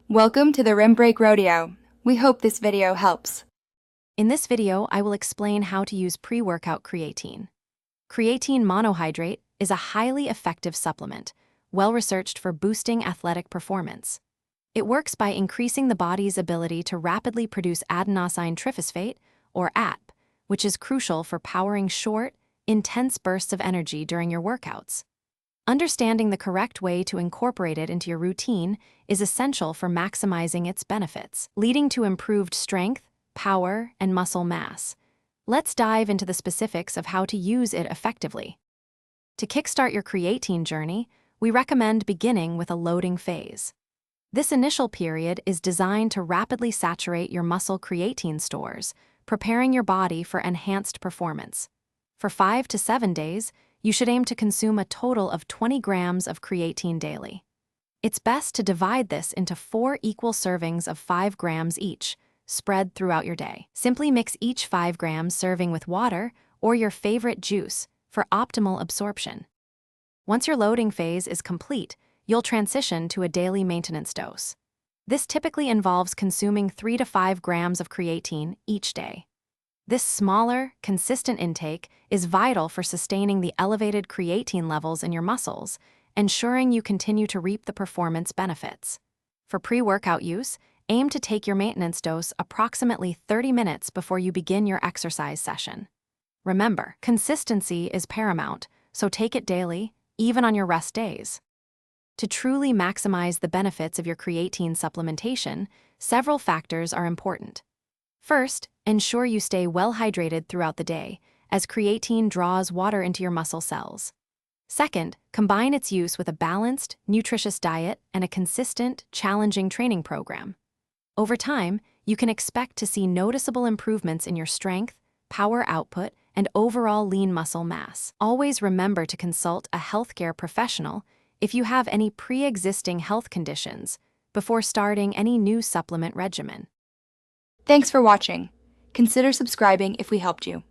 Welcome to the Rim Break Rodeo. We hope this video helps. In this video, I will explain how to use pre-workout creatine. Creatine monohydrate is a highly effective supplement, well-researched for boosting athletic performance. It works by increasing the body's ability to rapidly produce adenosine triphosphate, or ATP, which is crucial for powering short, intense bursts of energy during your workouts. Understanding the correct way to incorporate it into your routine is essential for maximizing its benefits, leading to improved strength, power, and muscle mass. Let's dive into the specifics of how to use it effectively. To kickstart your creatine journey, we recommend beginning with a loading phase. This initial period is designed to rapidly saturate your muscle creatine stores, preparing your body for enhanced performance. For 5 to 7 days, you should aim to consume a total of 20 grams of creatine daily. It's best to divide this into 4 equal servings of 5 grams each, spread throughout your day. Simply mix each 5 grams serving with water or your favorite juice for optimal absorption. Once your loading phase is complete, you'll transition to a daily maintenance dose. This typically involves consuming 3 to 5 grams of creatine each day. This smaller, consistent intake is vital for sustaining the elevated creatine levels in your muscles, ensuring you continue to reap the performance benefits. For pre-workout use, aim to take your maintenance dose approximately 30 minutes before you begin your exercise session. Remember, consistency is paramount, so take it daily, even on your rest days. To truly maximize the benefits of your creatine supplementation, several factors are important. First, ensure you stay well hydrated throughout the day, as creatine draws water into your muscle cells. Second, combine its use with a balanced, nutritious diet and a consistent, challenging training program. Over time, you can expect to see noticeable improvements in your strength, power output, and overall lean muscle mass. Always remember to consult a healthcare professional if you have any pre-existing health conditions before starting any new supplement regimen. Thanks for watching. Consider subscribing if we helped you.